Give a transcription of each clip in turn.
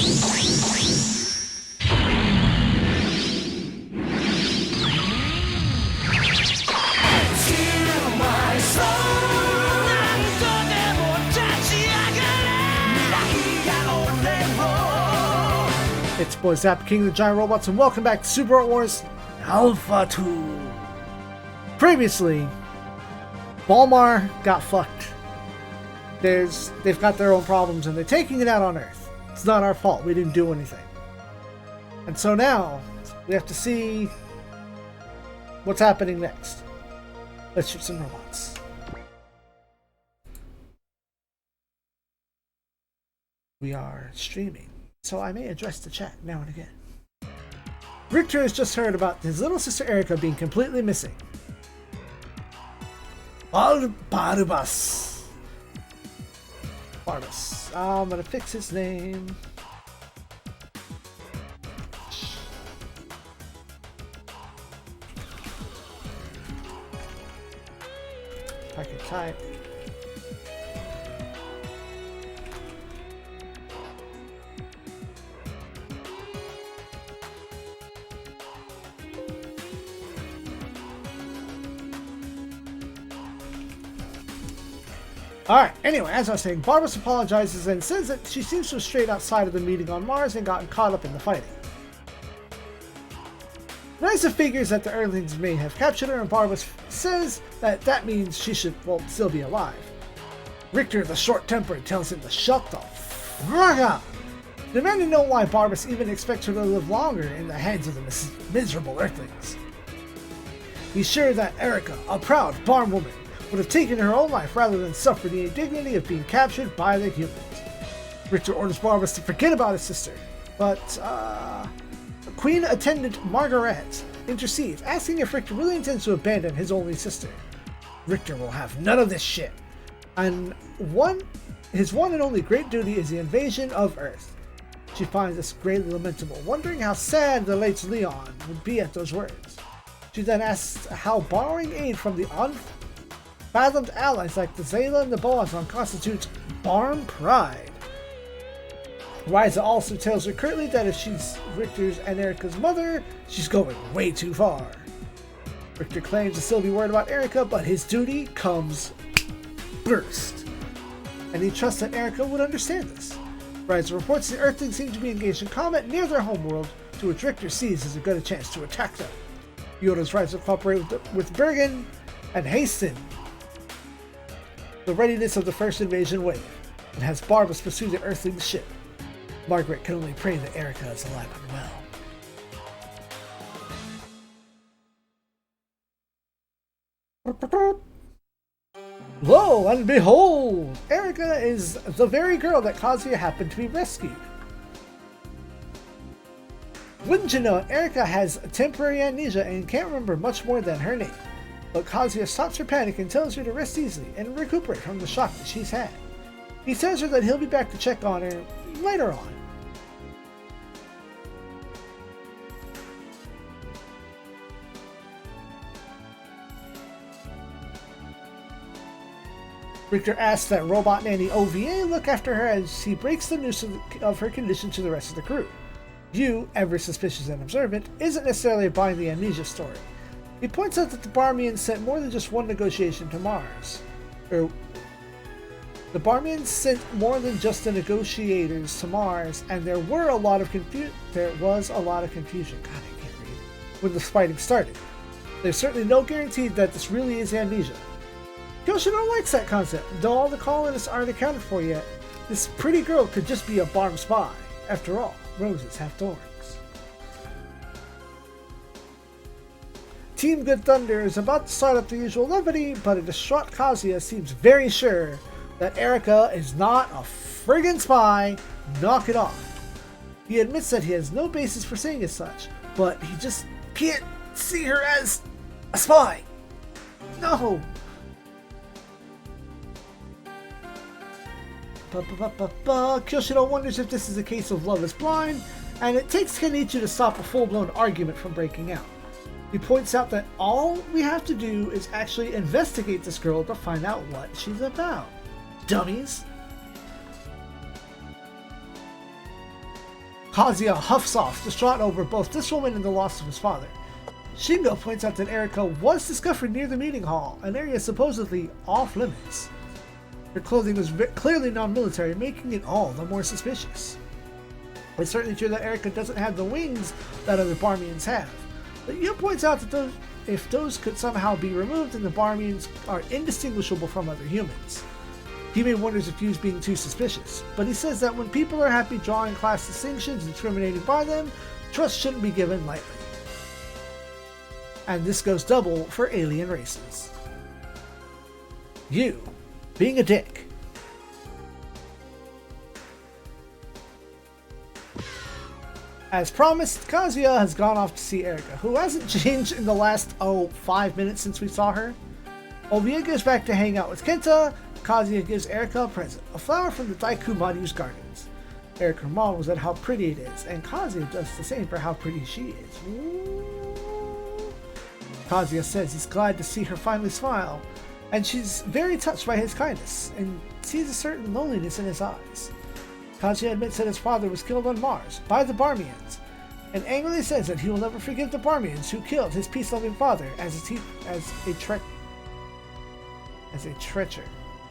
It's boy Zappa, King of the Giant Robots, and welcome back to Super Robot Wars Alpha 2. Previously, Balmar got fucked. They've got their own problems and they're taking it out on Earth. It's not our fault. We didn't do anything. And so now, we have to see what's happening next. Let's shoot some robots. We are streaming, so I may address the chat now and again. Richter has just heard about his little sister Erica being completely missing. Barbas. I'm gonna fix his name. I can type. Alright, anyway, as I was saying, Barbas apologizes and says that she seems to have strayed outside of the meeting on Mars and gotten caught up in the fighting. Risa figures that the Earthlings may have captured her, and Barbas says that means she should, well, still be alive. Richter, the short-tempered, tells him to shut the fuck up, demanding to know why Barbas even expects her to live longer in the hands of the miserable Earthlings. He's sure that Erica, a proud barn woman, would have taken her own life rather than suffer the indignity of being captured by the humans. Richter orders Barbas to forget about his sister, but Queen Attendant Margaret intercedes, asking if Richter really intends to abandon his only sister. Richter will have none of this shit, and his one and only great duty is the invasion of Earth. She finds this greatly lamentable, wondering how sad the late ZEON would be at those words. She then asks how borrowing aid from the unfathomed allies like the Zayla and the Boazon constitutes barn pride. Risa also tells her curtly that if she's Richter's and Erica's mother, she's going way too far. Richter claims to still be worried about Erica, but his duty comes first, and he trusts that Erica would understand this. Risa reports the Earthlings seem to be engaged in combat near their homeworld, to which Richter sees as a good chance to attack them. He orders Risa to cooperate with Bergen and hasten the readiness of the first invasion wave, and has Barbas pursue the Earthling ship. Margaret can only pray that Erica is alive and well. Lo and behold! Erica is the very girl that Kazuya happened to be rescued. Wouldn't you know it, Erica has temporary amnesia and can't remember much more than her name. But Kazuya stops her panic and tells her to rest easily and recuperate from the shock that she's had. He tells her that he'll be back to check on her later on. Richter asks that Robot Nanny OVA look after her as he breaks the news of her condition to the rest of the crew. Yu, ever suspicious and observant, isn't necessarily buying the amnesia story. He points out that the Barmians sent more than just one negotiation to Mars. The Barmians sent more than just the negotiators to Mars, and there was a lot of confusion. God, I can't read. When the fighting started. There's certainly no guarantee that this really is amnesia. Kyoshiro likes that concept. Though all the colonists aren't accounted for yet, this pretty girl could just be a Barm spy. After all, roses have thorns. Team Good Thunder is about to start up the usual levity, but a distraught Kazuya seems very sure that Erica is not a friggin' spy. Knock it off. He admits that he has no basis for saying as such, but he just can't see her as a spy. No. Kyoshiro wonders if this is a case of love is blind, and it takes Kenichi to stop a full-blown argument from breaking out. He points out that all we have to do is actually investigate this girl to find out what she's about. Dummies! Kazuya huffs off, distraught over both this woman and the loss of his father. Shingo points out that Erika was discovered near the meeting hall, an area supposedly off limits. Her clothing was clearly non-military, making it all the more suspicious. It's certainly true that Erika doesn't have the wings that other Barmians have, but Yu points out that if those could somehow be removed, then the Barmians are indistinguishable from other humans. He wonders if Yu's being too suspicious, but he says that when people are happy drawing class distinctions and discriminating by them, trust shouldn't be given lightly. And this goes double for alien races. Yu, being a dick. As promised, Kazuya has gone off to see Erika, who hasn't changed in the last, 5 minutes since we saw her. Omiya goes back to hang out with Kenta. Kazuya gives Erika a present, a flower from the Daiku Maryu's gardens. Erika marvels at how pretty it is, and Kazuya does the same for how pretty she is. Ooh. Kazuya says he's glad to see her finally smile, and she's very touched by his kindness, and sees a certain loneliness in his eyes. Kazuya admits that his father was killed on Mars by the Barmians, and angrily says that he will never forgive the Barmians who killed his peace-loving father as a treacher.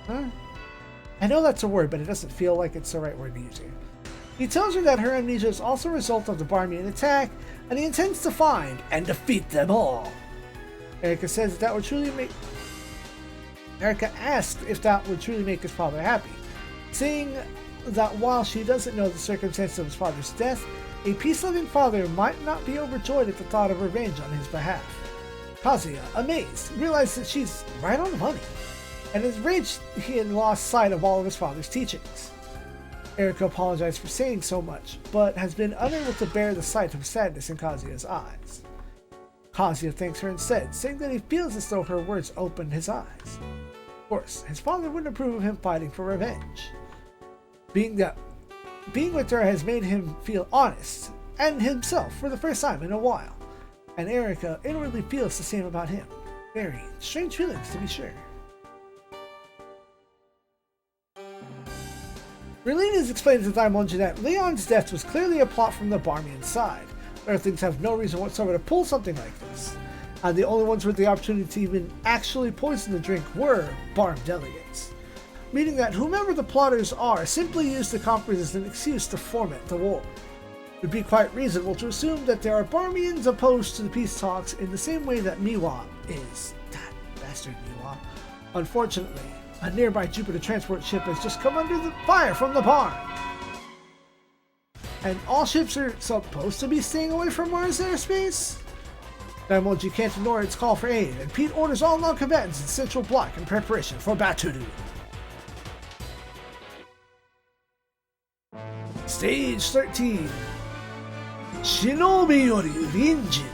Huh? I know that's a word, but it doesn't feel like it's the right word to use here. He tells her that her amnesia is also a result of the Barmian attack, and he intends to find and defeat them all. Erika asks if that would truly make his father happy, saying that while she doesn't know the circumstances of his father's death, a peace-loving father might not be overjoyed at the thought of revenge on his behalf. Kazuya, amazed, realizes that she's right on the money, and is raged he had lost sight of all of his father's teachings. Erika apologized for saying so much, but has been unable to bear the sight of sadness in Kazuya's eyes. Kazuya thanks her instead, saying that he feels as though her words opened his eyes. Of course, his father wouldn't approve of him fighting for revenge. Being with her has made him feel honest, and himself for the first time in a while, and Erika inwardly feels the same about him. Very strange feelings, to be sure. Relina's explains to Daimonji that Leon's death was clearly a plot from the Barmian side. Earthlings have no reason whatsoever to pull something like this, and the only ones with the opportunity to even actually poison the drink were Barm delegates, meaning that whomever the plotters are simply used the conference as an excuse to foment the war. It would be quite reasonable to assume that there are Barmians opposed to the peace talks in the same way that Miwa is. That bastard Miwa. Unfortunately, a nearby Jupiter transport ship has just come under the fire from the Barm. And all ships are supposed to be staying away from Mars airspace? Daimoji can't ignore its call for aid, and Pete orders all non-combatants in Central Block in preparation for Baturu. Stage 13. Shinobi Yori Rinjin.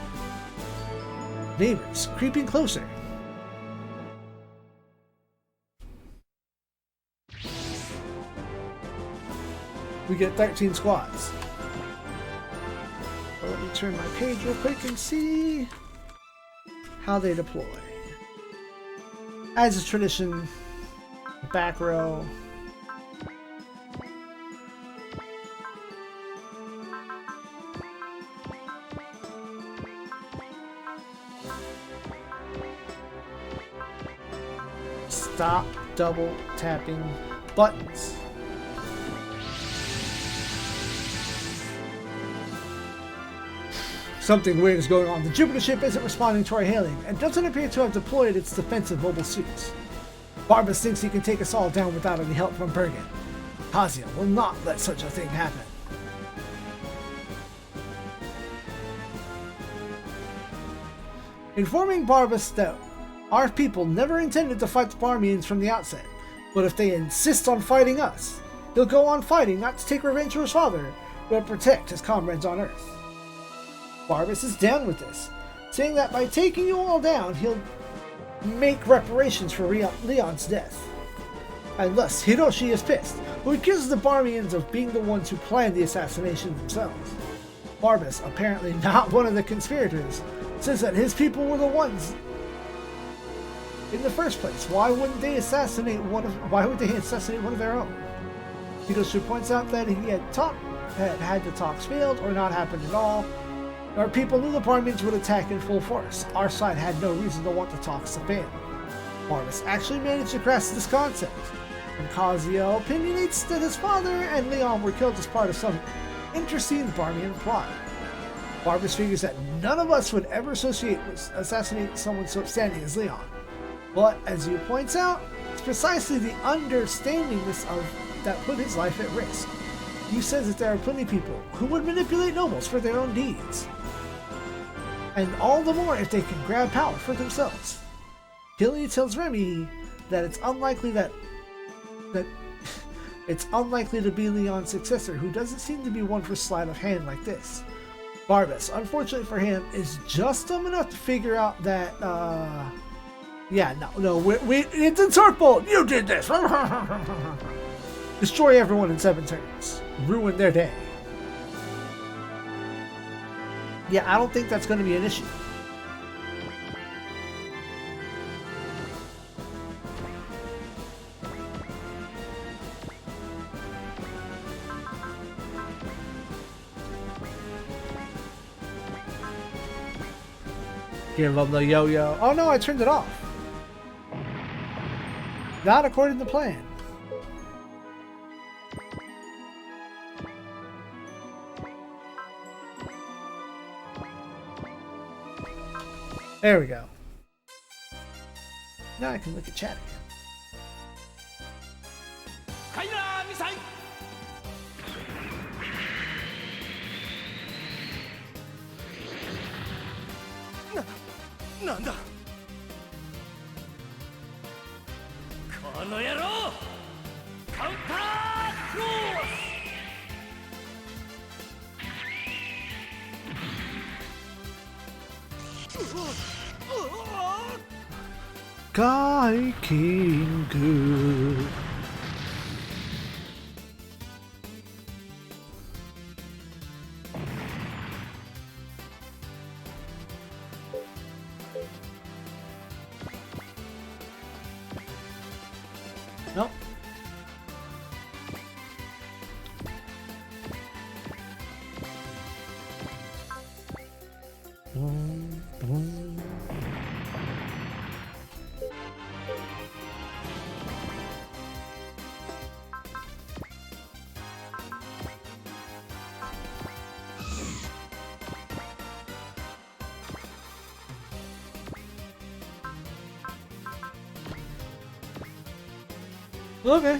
Neighbors creeping closer. We get 13 squads. Well, let me turn my page real quick and see how they deploy. As is tradition, back row. Stop double tapping buttons. Something weird is going on. The Jupiter ship isn't responding to our hailing and doesn't appear to have deployed its defensive mobile suits. Barbas thinks he can take us all down without any help from Bergen. Kazuya will not let such a thing happen. Informing Barbas that our people never intended to fight the Barmians from the outset, but if they insist on fighting us, he'll go on fighting not to take revenge for his father, but protect his comrades on Earth. Barbas is down with this, saying that by taking you all down, he'll make reparations for Leon's death. And thus, Hiroshi is pissed, who accuses the Barmians of being the ones who planned the assassination themselves. Barbas, apparently not one of the conspirators, says that his people were the ones in the first place. Why would they assassinate one of their own? Hiroshi points out that he had taught had the talks failed or not happened at all, our people knew the Parmians would attack in full force. Our side had no reason to want the talks to fail. Marvis actually managed to grasp this concept, and Kazuya opinionates that his father and Leon were killed as part of some interesting Parmian plot. Marvis figures that none of us would ever assassinate someone so outstanding as Leon. But, as he points out, it's precisely the understandingness of that put his life at risk. He says that there are plenty of people who would manipulate nobles for their own deeds. And all the more if they can grab power for themselves. Hilly tells Remy that it's unlikely that it's unlikely to be Leon's successor, who doesn't seem to be one for sleight of hand like this. Barbas, unfortunately for him, is just dumb enough to figure out that, it's a sword bolt! You did this! Destroy everyone in 7 turns. Ruin their day. Yeah, I don't think that's going to be an issue. Give them the yo-yo. Oh no, I turned it off. Not according to plan. There we go. Now I can look at chat again. Guy King Goo. Nope. Okay.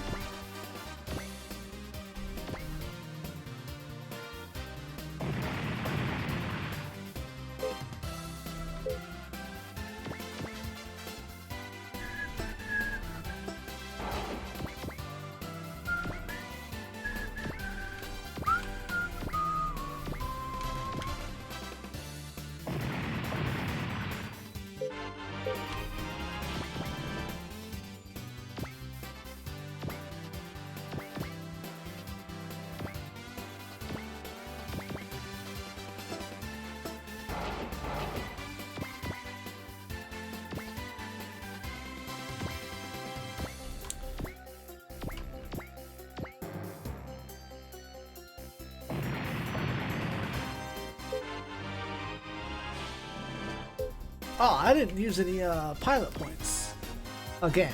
Oh, I didn't use any pilot points. Again.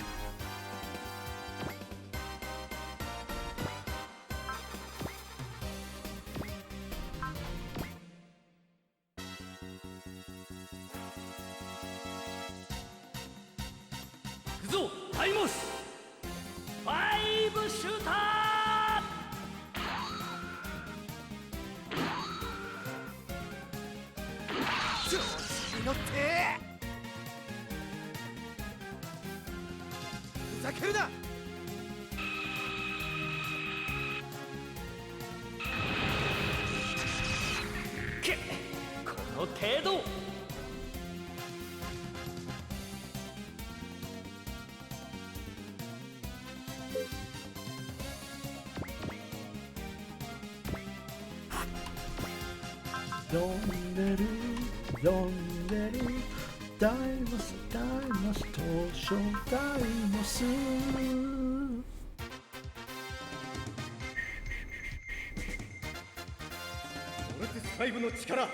5の力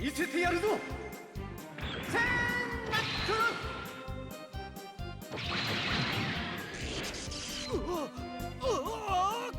見せてやるぞ。セーンナックル。うわっ、うわっ。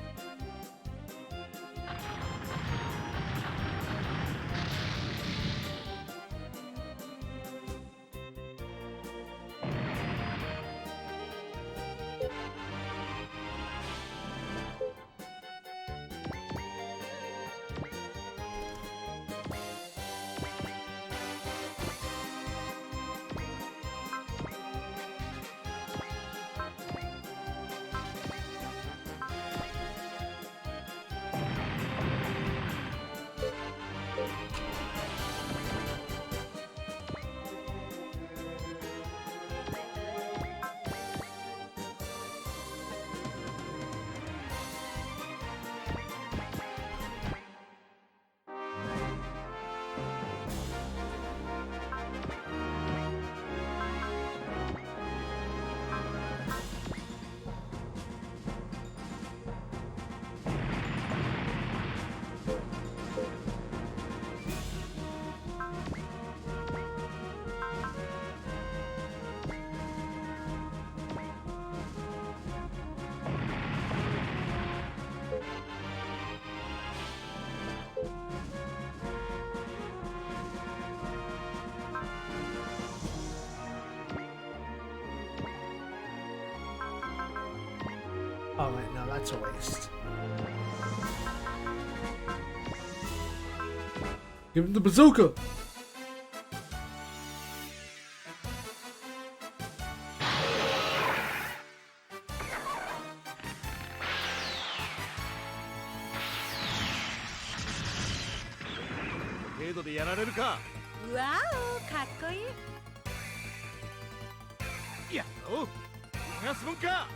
Oh wait, no, that's a waste. Give him the bazooka! Wow, かっこいい。やろう。逃がすもんか。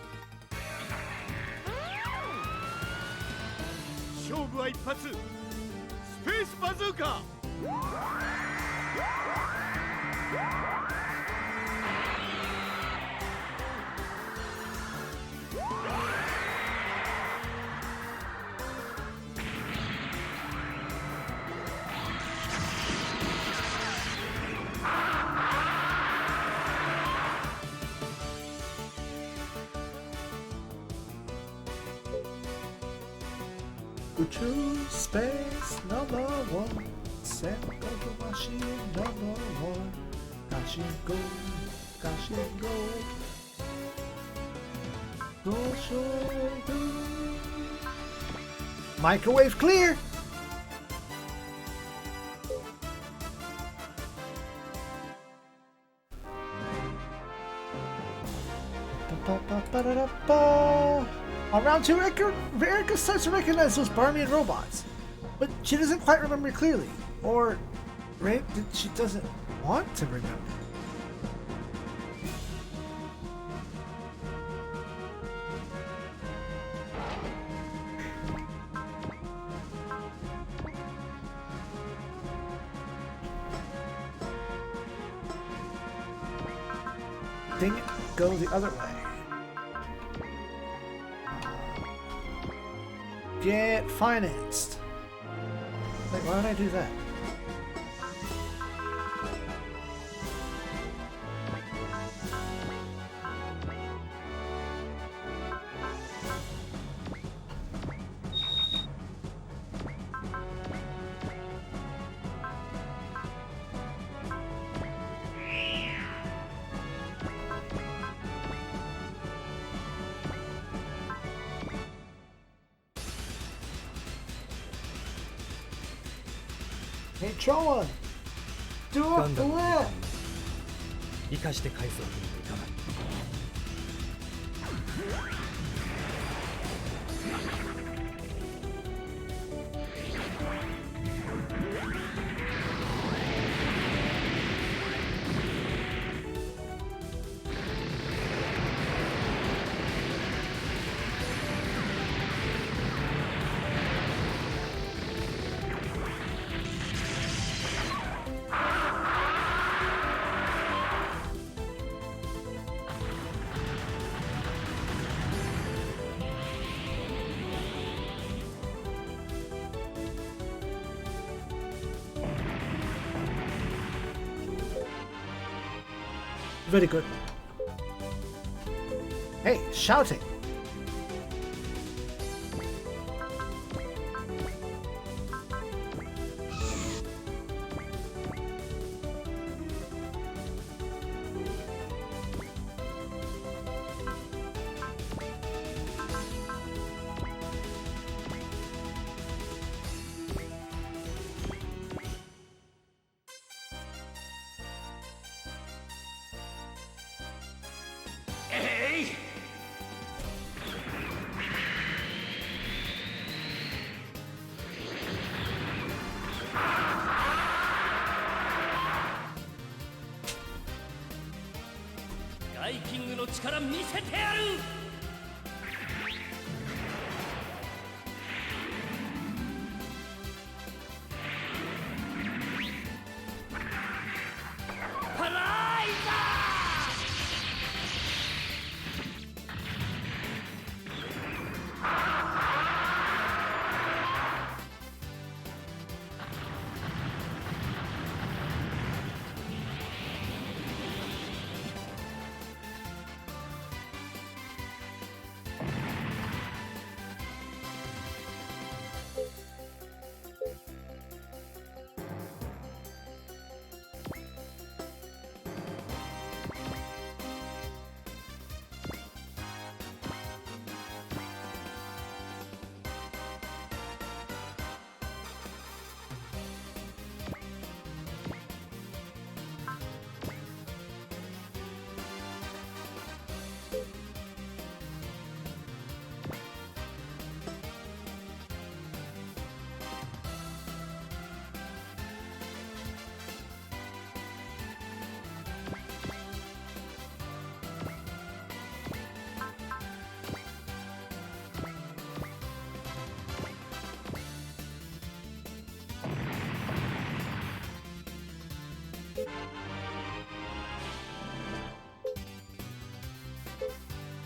勝負は一発。スペースバズーカ。True space number one. Set go to machine number one. Gashi go, gashi go. Go shoulder. Microwave clear. Ba-ba-ba-da-da-ba. On round 2, Erica starts to recognize those Barmian robots, but she doesn't quite remember clearly, or she doesn't want to remember. Dang it, go the other way. Get financed. Wait, why don't I do that? Hey, Choa! Do a flip! 生かして返すわけにはいかない。Very good. Hey, shouting.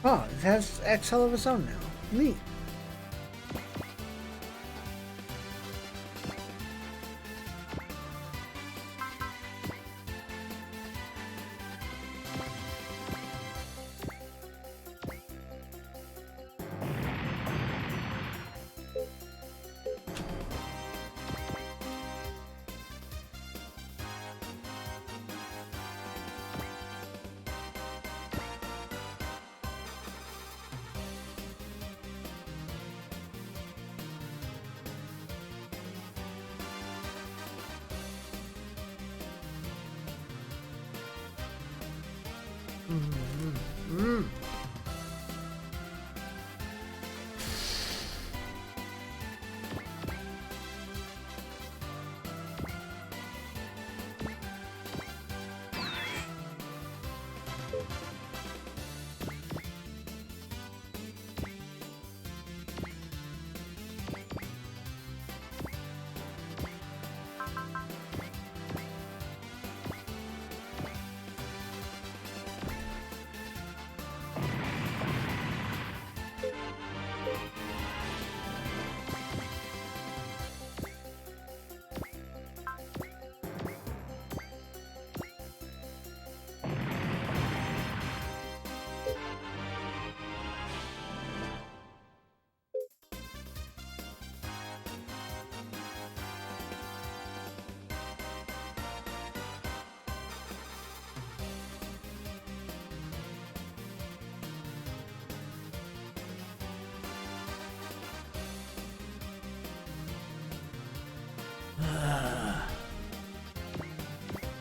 Oh, it has XL of its own now. Neat.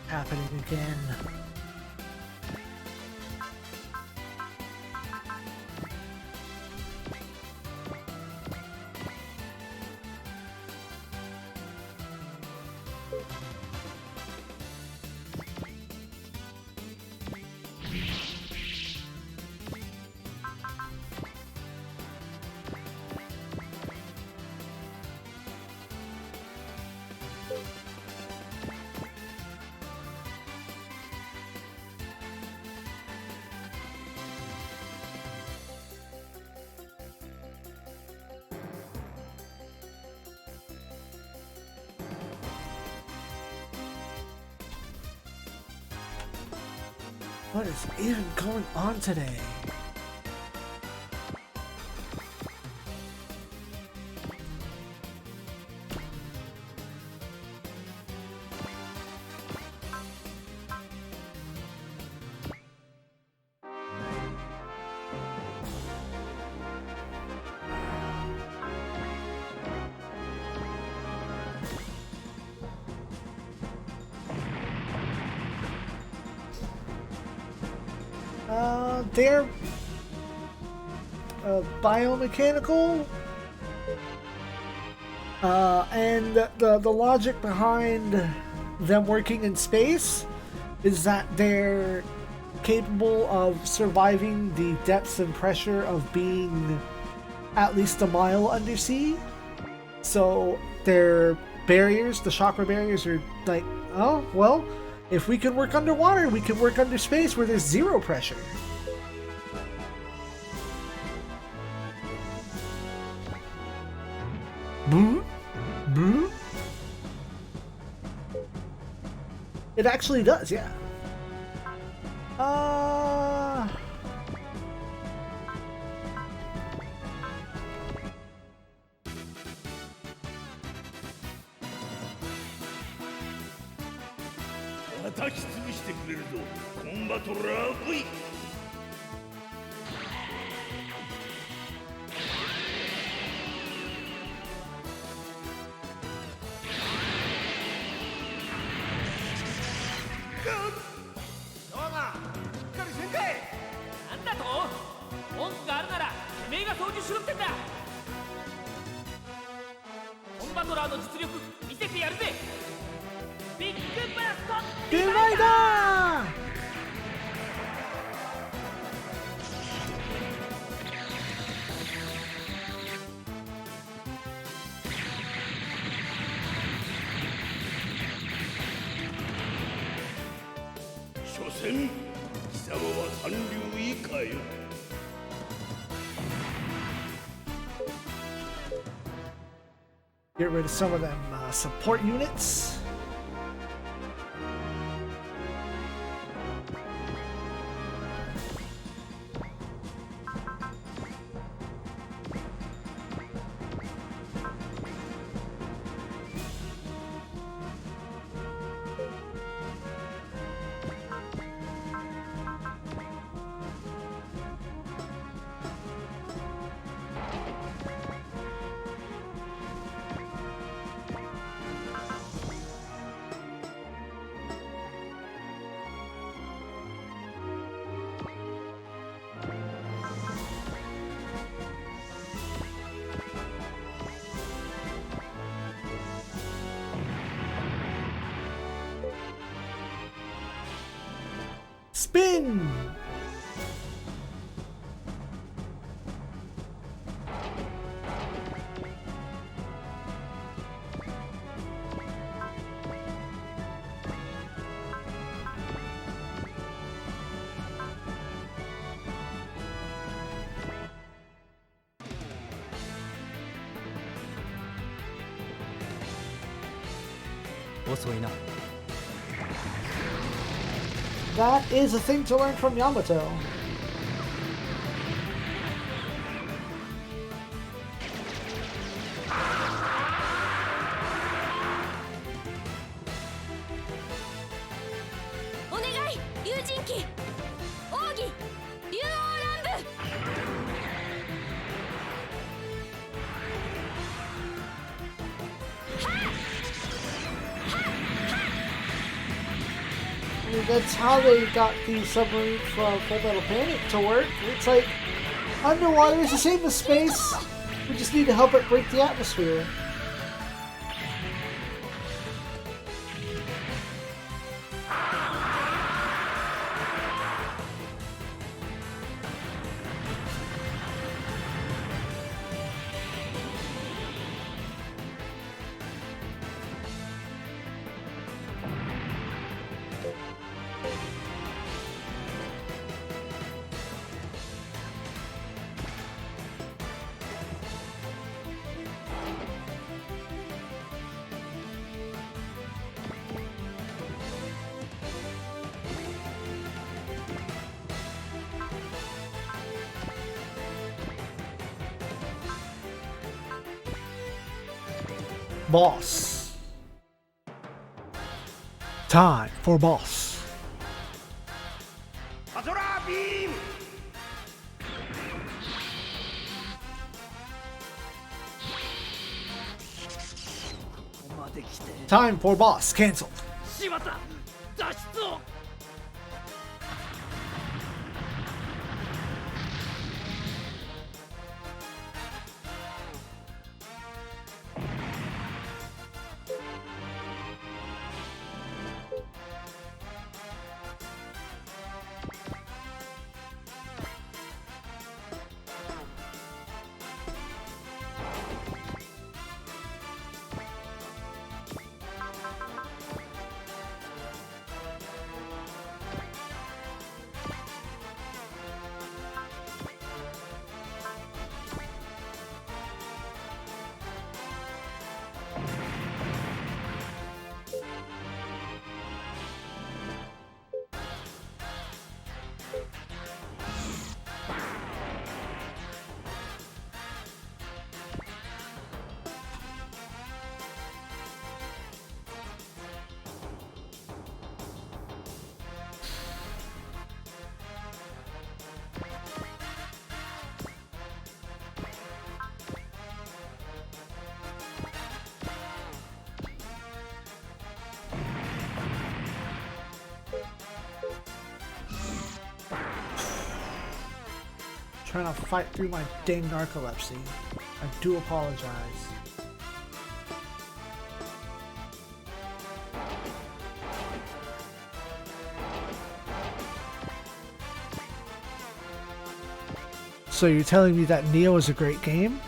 Happening again. What is even going on today? They're biomechanical, and the logic behind them working in space is that they're capable of surviving the depths and pressure of being at least a mile undersea. So their barriers, the chakra barriers, are like, oh, well, if we can work underwater, we can work under space where there's zero pressure. Boo? Boo? It actually does, yeah. Get rid of some of them support units. Spin! That is a thing to learn from Yamato. That's how they got the submarine from Full Metal Panic to work. It's like, underwater is the same as space. We just need to help it break the atmosphere. Boss. Time for boss. パトラービーム Time for boss cancelled. しまった脱出を Trying to fight through my dang narcolepsy. I do apologize. So you're telling me that Neo is a great game?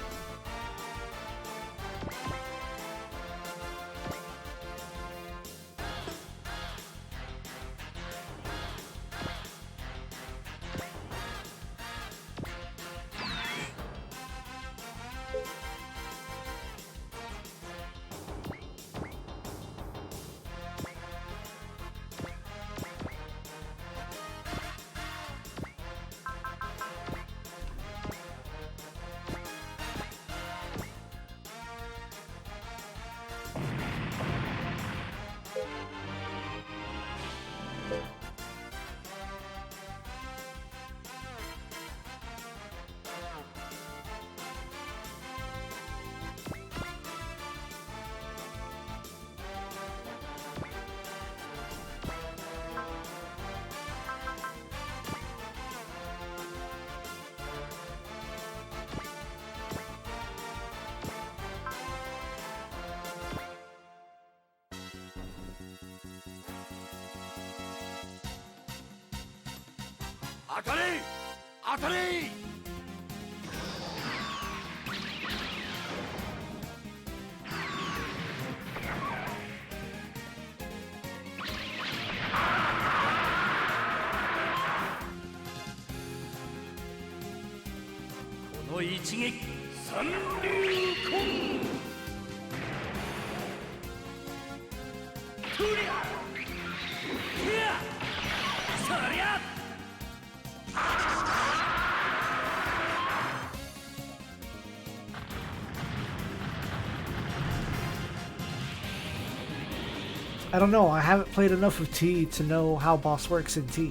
I don't know, I haven't played enough of T to know how boss works in T.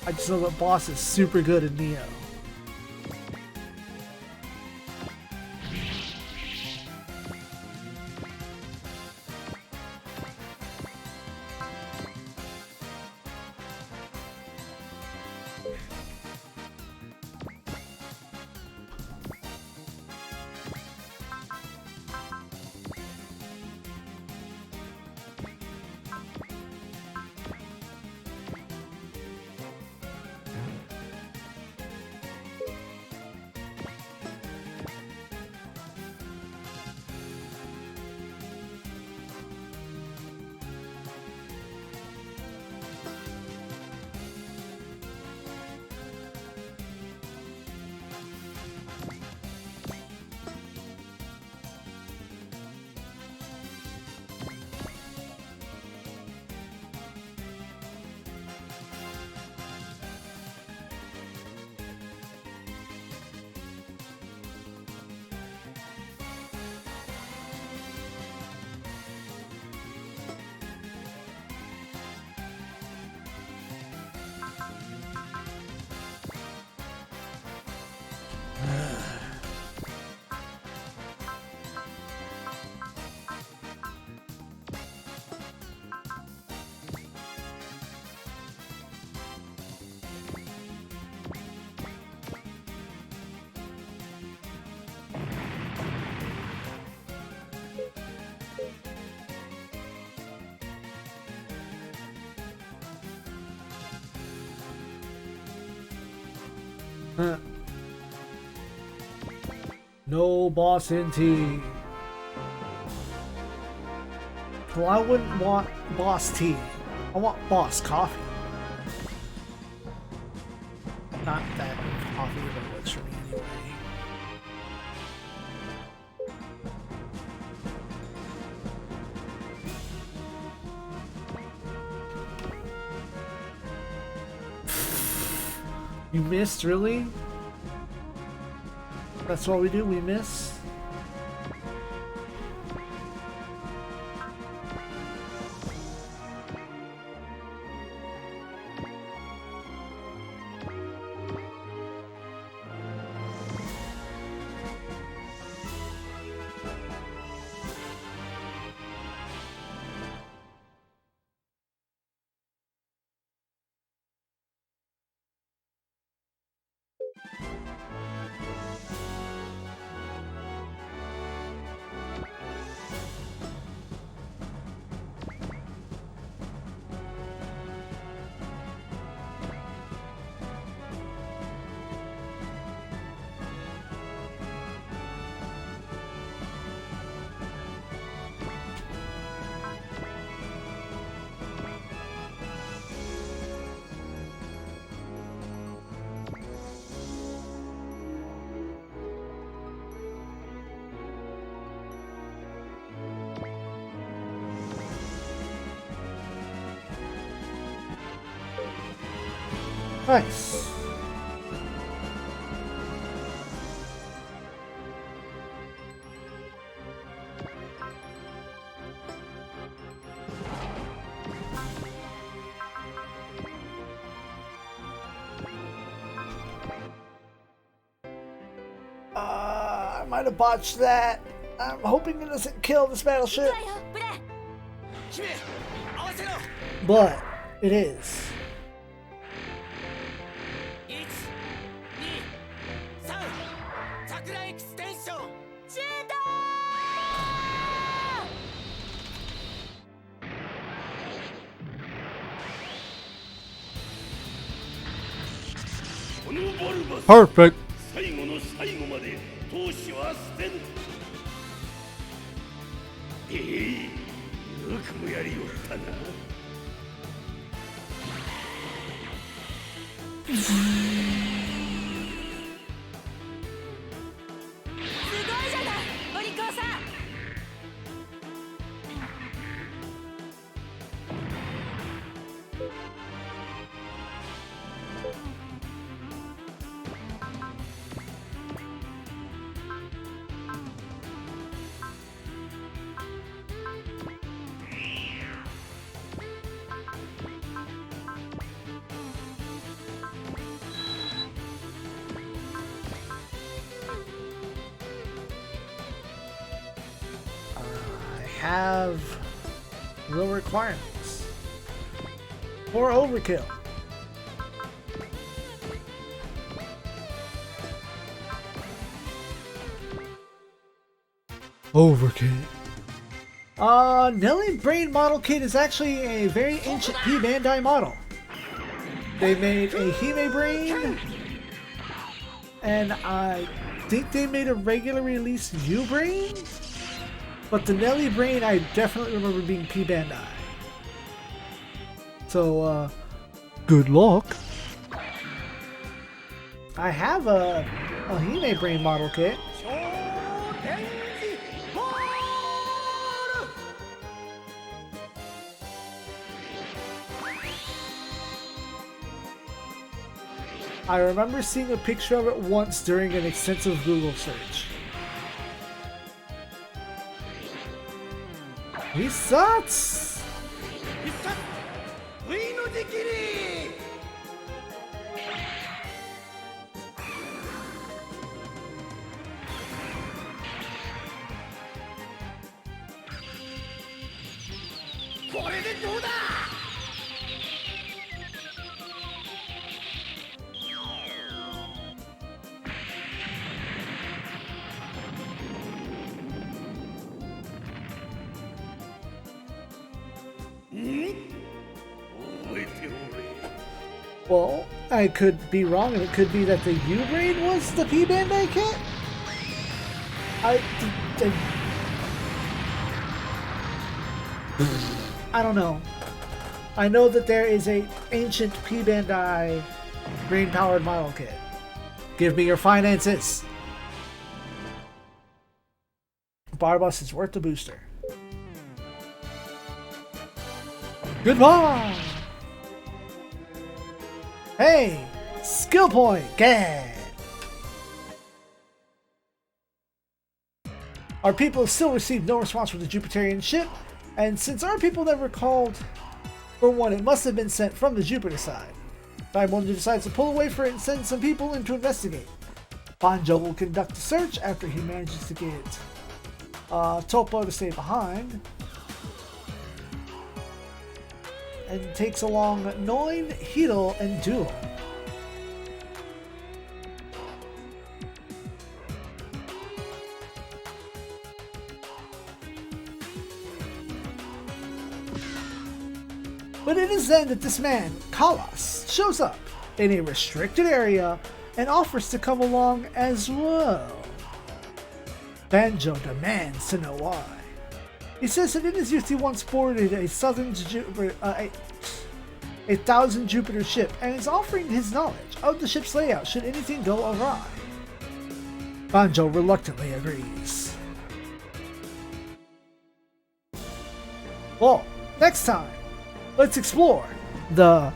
I just know that boss is super good in Neo. No boss in tea. Well, I wouldn't want boss tea. I want boss coffee. Not that coffee that works for me anyway. You missed, really? That's what we do, we miss? Nice. I might have botched that. I'm hoping it doesn't kill this battleship. But it is. Perfect. Have the requirements for overkill. Overkill. Nelly Brain model kit is actually a very ancient P Bandai model. They made a Hime Brain, and I think they made a regular release U Brain. But the Nelly Brain, I definitely remember being P Bandai. So, good luck. I have a Hime Brain model kit. I remember seeing a picture of it once during an extensive Google search. He sucks! Well, I could be wrong, and it could be that the U-Brain was the P-Bandai kit? I don't know. I know that there is a ancient P-Bandai brain-powered model kit. Give me your finances. Barbus is worth the booster. Goodbye! Hey! Skill point! Gad! Our people still received no response from the Jupiterian ship, and since our people never called for one, it must have been sent from the Jupiter side. Diamond decides to pull away for it and send some people in to investigate. Banjo will conduct a search after he manages to get Topo to stay behind, and takes along Noin, Hito, and Duo. But it is then that this man, Kalas, shows up in a restricted area and offers to come along as well. Banjo demands to know why. He says that in his youth he once boarded a thousand Jupiter ship and is offering his knowledge of the ship's layout should anything go awry. Banjo reluctantly agrees. Well, next time, let's explore the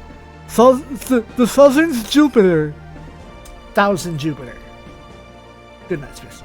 Southern Jupiter. Thousand Jupiter. Good night, Space.